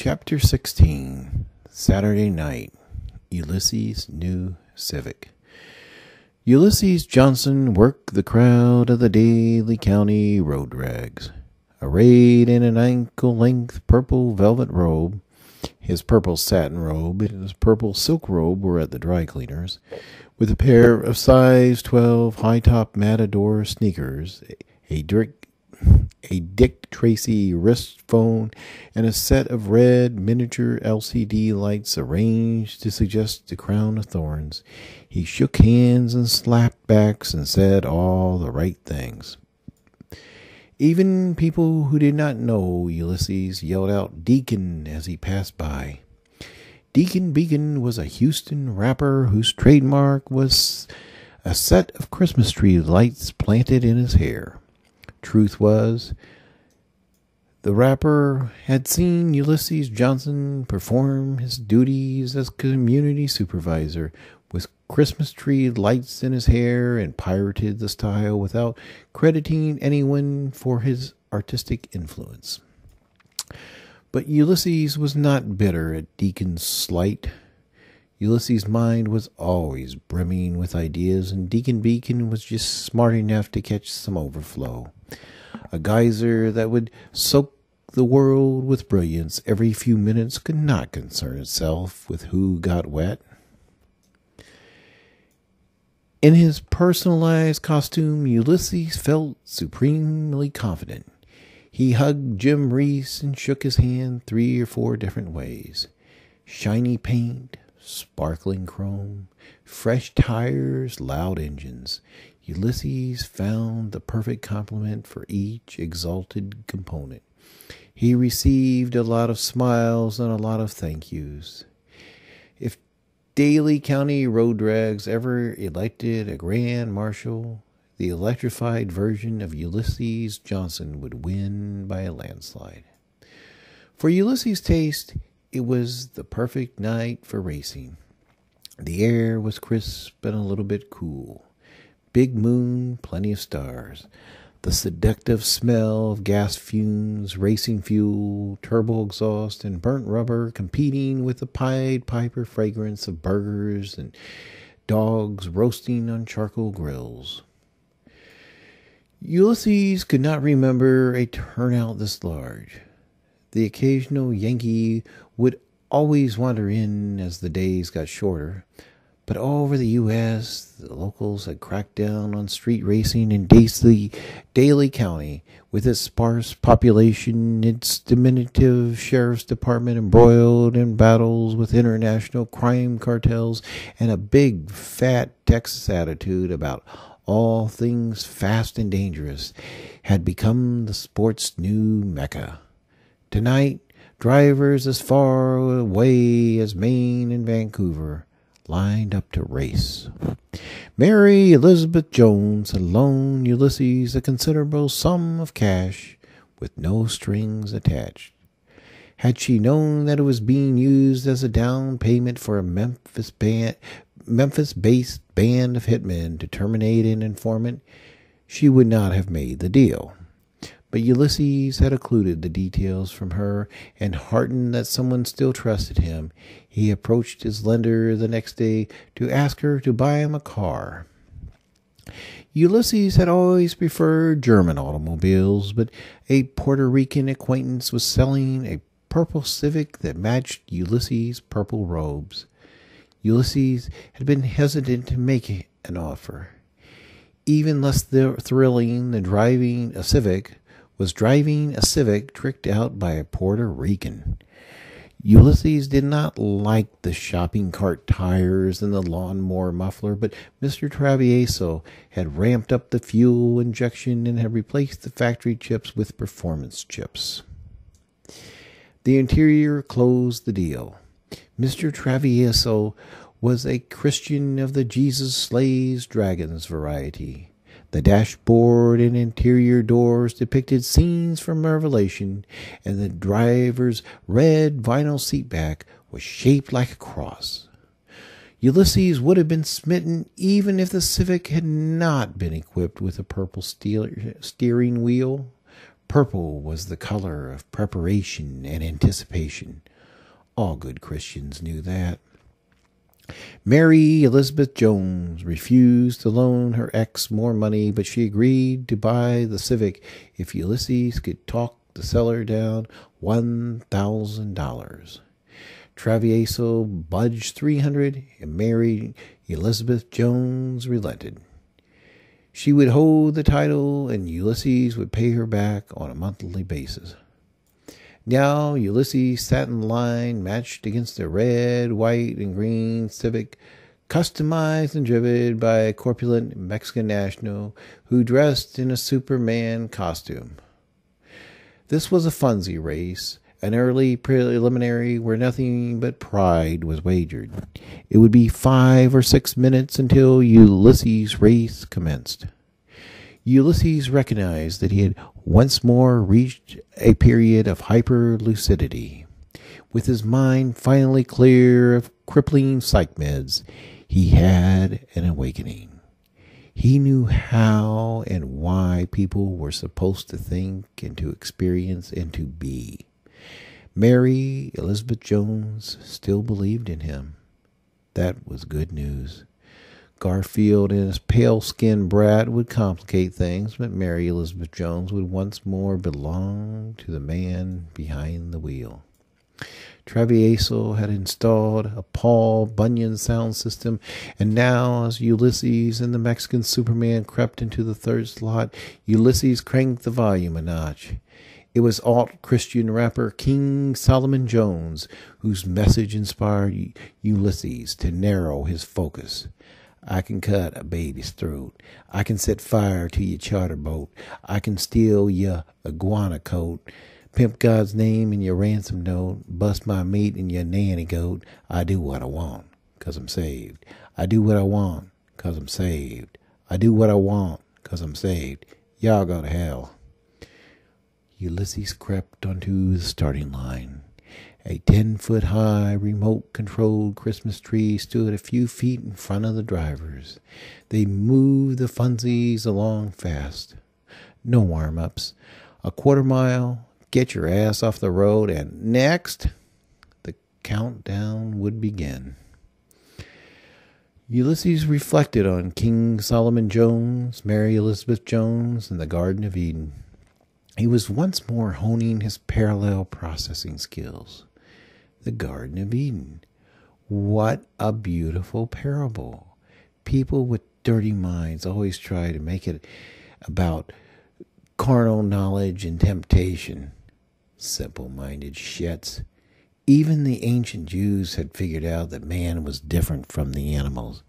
Chapter 16, Saturday Night, Ulysses' New Civic. Ulysses Johnson worked the crowd of the Daly County road rags. Arrayed in an ankle-length purple velvet robe, his purple satin robe and his purple silk robe were at the dry cleaners, with a pair of size 12 high-top Matador sneakers, a Dick Tracy wrist phone, and a set of red miniature LCD lights arranged to suggest a crown of thorns. He shook hands and slapped backs and said all the right things. Even people who did not know Ulysses yelled out "Deacon" as he passed by. Deacon Beacon was a Houston rapper whose trademark was a set of Christmas tree lights planted in his hair. Truth was, the rapper had seen Ulysses Johnson perform his duties as community supervisor with Christmas tree lights in his hair and pirated the style without crediting anyone for his artistic influence. But Ulysses was not bitter at Deacon's slight. Ulysses' mind was always brimming with ideas, and Deacon Beacon was just smart enough to catch some overflow. A geyser that would soak the world with brilliance every few minutes could not concern itself with who got wet. In his personalized costume, Ulysses felt supremely confident. He hugged Jim Reese and shook his hand 3 or 4 different ways. Shiny paint, sparkling chrome, fresh tires, loud engines. Ulysses found the perfect complement for each exalted component. He received a lot of smiles and a lot of thank yous. If Daly County road rags ever elected a grand marshal, the electrified version of Ulysses Johnson would win by a landslide. For Ulysses' taste, it was the perfect night for racing. The air was crisp and a little bit cool. Big moon, plenty of stars. The seductive smell of gas fumes, racing fuel, turbo exhaust, and burnt rubber competing with the Pied Piper fragrance of burgers and dogs roasting on charcoal grills. Ulysses could not remember a turnout this large. The occasional Yankee would always wander in as the days got shorter, but all over the U.S., the locals had cracked down on street racing in Daly County, with its sparse population, its diminutive sheriff's department embroiled in battles with international crime cartels, and a big, fat Texas attitude about all things fast and dangerous, had become the sport's new mecca. Tonight, drivers as far away as Maine and Vancouver lined up to race. Mary Elizabeth Jones had loaned Ulysses a considerable sum of cash with no strings attached. Had she known that it was being used as a down payment for a Memphis-based band of hitmen to terminate an informant, she would not have made the deal. But Ulysses had occluded the details from her, and heartened that someone still trusted him, he approached his lender the next day to ask her to buy him a car. Ulysses had always preferred German automobiles, but a Puerto Rican acquaintance was selling a purple Civic that matched Ulysses' purple robes. Ulysses had been hesitant to make an offer. Even less thrilling than driving a Civic was driving a Civic tricked out by a Puerto Rican. Ulysses did not like the shopping cart tires and the lawnmower muffler, but Mr. Travieso had ramped up the fuel injection and had replaced the factory chips with performance chips. The interior closed the deal. Mr. Travieso was a Christian of the Jesus slays dragons variety. The dashboard and interior doors depicted scenes from Revelation, and the driver's red vinyl seatback was shaped like a cross. Ulysses would have been smitten even if the Civic had not been equipped with a purple steering wheel, Purple was the color of preparation and anticipation. All good Christians knew that. Mary Elizabeth Jones refused to loan her ex more money, but she agreed to buy the Civic if Ulysses could talk the seller down $1,000. Travieso budged $300, and Mary Elizabeth Jones relented. She would hold the title, and Ulysses would pay her back on a monthly basis. Now Ulysses sat in line, matched against a red, white, and green Civic, customized and driven by a corpulent Mexican national who dressed in a Superman costume. This was a funzy race, an early preliminary where nothing but pride was wagered. It would be 5 or 6 minutes until Ulysses' race commenced. Ulysses recognized that he had once more reached a period of hyper-lucidity. With his mind finally clear of crippling psych meds, he had an awakening. He knew how and why people were supposed to think and to experience and to be. Mary Elizabeth Jones still believed in him. That was good news. Garfield and his pale-skinned brat would complicate things, but Mary Elizabeth Jones would once more belong to the man behind the wheel. Travieso had installed a Paul Bunyan sound system, and now as Ulysses and the Mexican Superman crept into the third slot, Ulysses cranked the volume a notch. It was alt-Christian rapper King Solomon Jones whose message inspired Ulysses to narrow his focus. I can cut a baby's throat. I can set fire to your charter boat. I can steal your iguana coat. Pimp God's name in your ransom note. Bust my meat in your nanny goat. I do what I want, 'cause I'm saved. I do what I want, 'cause I'm saved. I do what I want, 'cause I'm saved. Y'all go to hell. Ulysses crept onto the starting line. A 10-foot-high, remote-controlled Christmas tree stood a few feet in front of the drivers. They moved the funsies along fast. No warm-ups. A quarter mile, get your ass off the road, and next, the countdown would begin. Ulysses reflected on King Solomon Jones, Mary Elizabeth Jones, and the Garden of Eden. He was once more honing his parallel processing skills. The Garden of Eden. What a beautiful parable. People with dirty minds always try to make it about carnal knowledge and temptation. Simple-minded shits. Even the ancient Jews had figured out that man was different from the animals.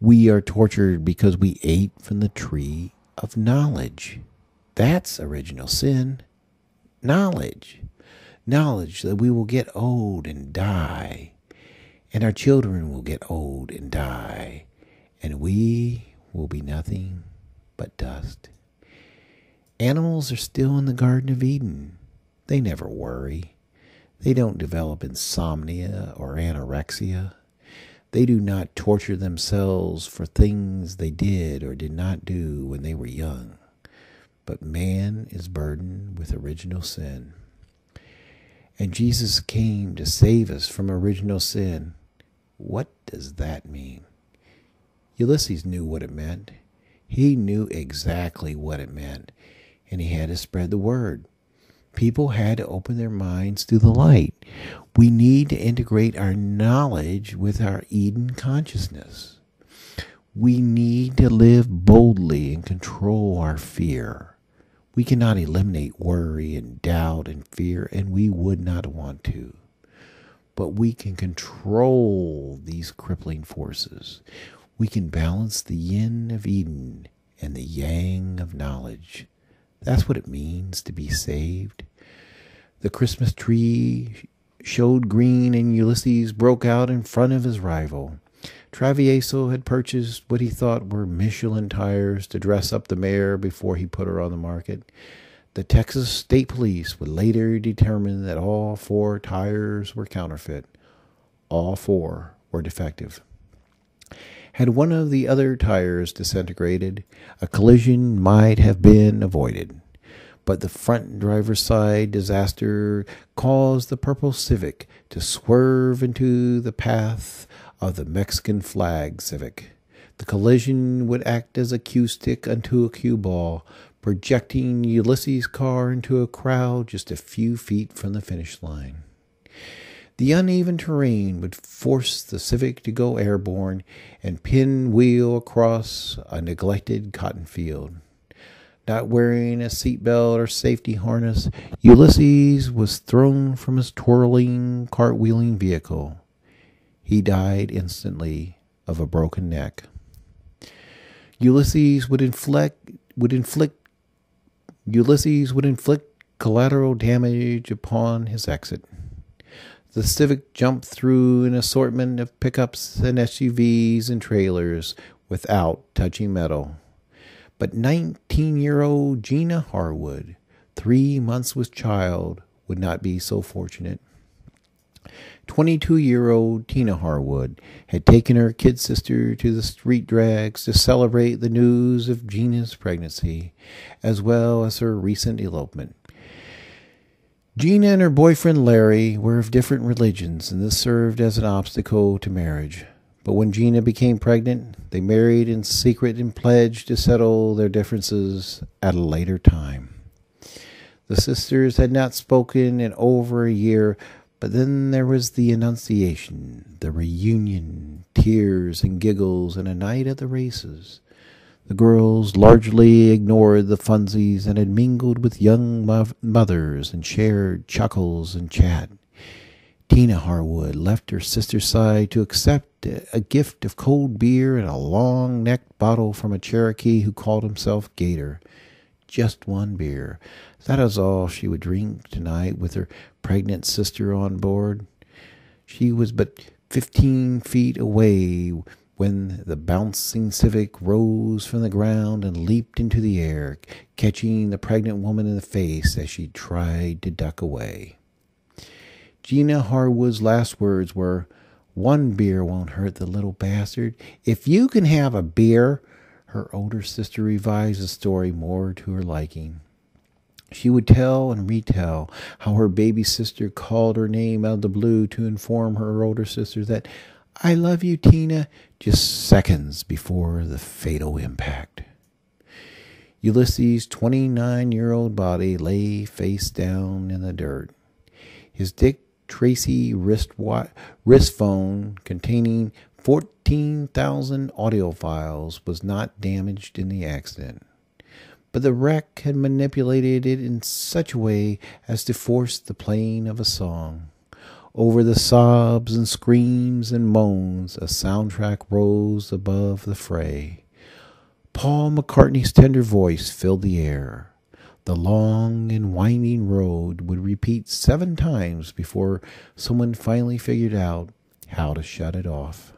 We are tortured because we ate from the tree of knowledge. That's original sin. Knowledge. Knowledge that we will get old and die, and our children will get old and die, and we will be nothing but dust. Animals are still in the Garden of Eden. They never worry. They don't develop insomnia or anorexia. They do not torture themselves for things they did or did not do when they were young. But man is burdened with original sin. And Jesus came to save us from original sin. What does that mean? Ulysses knew what it meant. He knew exactly what it meant, and he had to spread the word. People had to open their minds to the light. We need to integrate our knowledge with our Eden consciousness. We need to live boldly and control our fear. We cannot eliminate worry and doubt and fear, and we would not want to. But we can control these crippling forces. We can balance the yin of Eden and the yang of knowledge. That's what it means to be saved. The Christmas tree showed green, and Ulysses broke out in front of his rival. Travieso had purchased what he thought were Michelin tires to dress up the mare before he put her on the market. The Texas State Police would later determine that all 4 tires were counterfeit. All 4 were defective. Had one of the other tires disintegrated, a collision might have been avoided. but the front driver's side disaster caused the purple Civic to swerve into the path of the Mexican flag Civic. The collision would act as a cue stick unto a cue ball, projecting Ulysses' car into a crowd just a few feet from the finish line. The uneven terrain would force the Civic to go airborne and pinwheel across a neglected cotton field. Not wearing a seatbelt or safety harness, Ulysses was thrown from his twirling, cartwheeling vehicle. He died instantly of a broken neck. Ulysses would inflict collateral damage upon his exit. The Civic jumped through an assortment of pickups and SUVs and trailers without touching metal. But 19-year-old Gina Harwood, 3 months with child, would not be so fortunate. 22-year-old Tina Harwood had taken her kid sister to the street drags to celebrate the news of Gina's pregnancy, as well as her recent elopement. Gina and her boyfriend Larry were of different religions, and this served as an obstacle to marriage. But when Gina became pregnant, they married in secret and pledged to settle their differences at a later time. The sisters had not spoken in over a year, but then there was the Annunciation, the reunion, tears and giggles, and a night at the races. The girls largely ignored the funzies and had mingled with young mothers and shared chuckles and chat. Tina Harwood left her sister's side to accept a gift of cold beer and a long-necked bottle from a Cherokee who called himself Gator. Just one beer. That was all she would drink tonight with her pregnant sister on board. She was but 15 feet away when the bouncing Civic rose from the ground and leaped into the air, catching the pregnant woman in the face as she tried to duck away. Gina Harwood's last words were, "One beer won't hurt the little bastard. If you can have a beer." Her older sister revised the story more to her liking. She would tell and retell how her baby sister called her name out of the blue to inform her older sister that, "I love you, Tina," just seconds before the fatal impact. Ulysses' 29-year-old body lay face down in the dirt. His Dick Tracy wrist phone containing 14,000 audio files was not damaged in the accident, but the wreck had manipulated it in such a way as to force the playing of a song. Over the sobs and screams and moans, a soundtrack rose above the fray. Paul McCartney's tender voice filled the air. The long and winding road would repeat 7 times before someone finally figured out how to shut it off.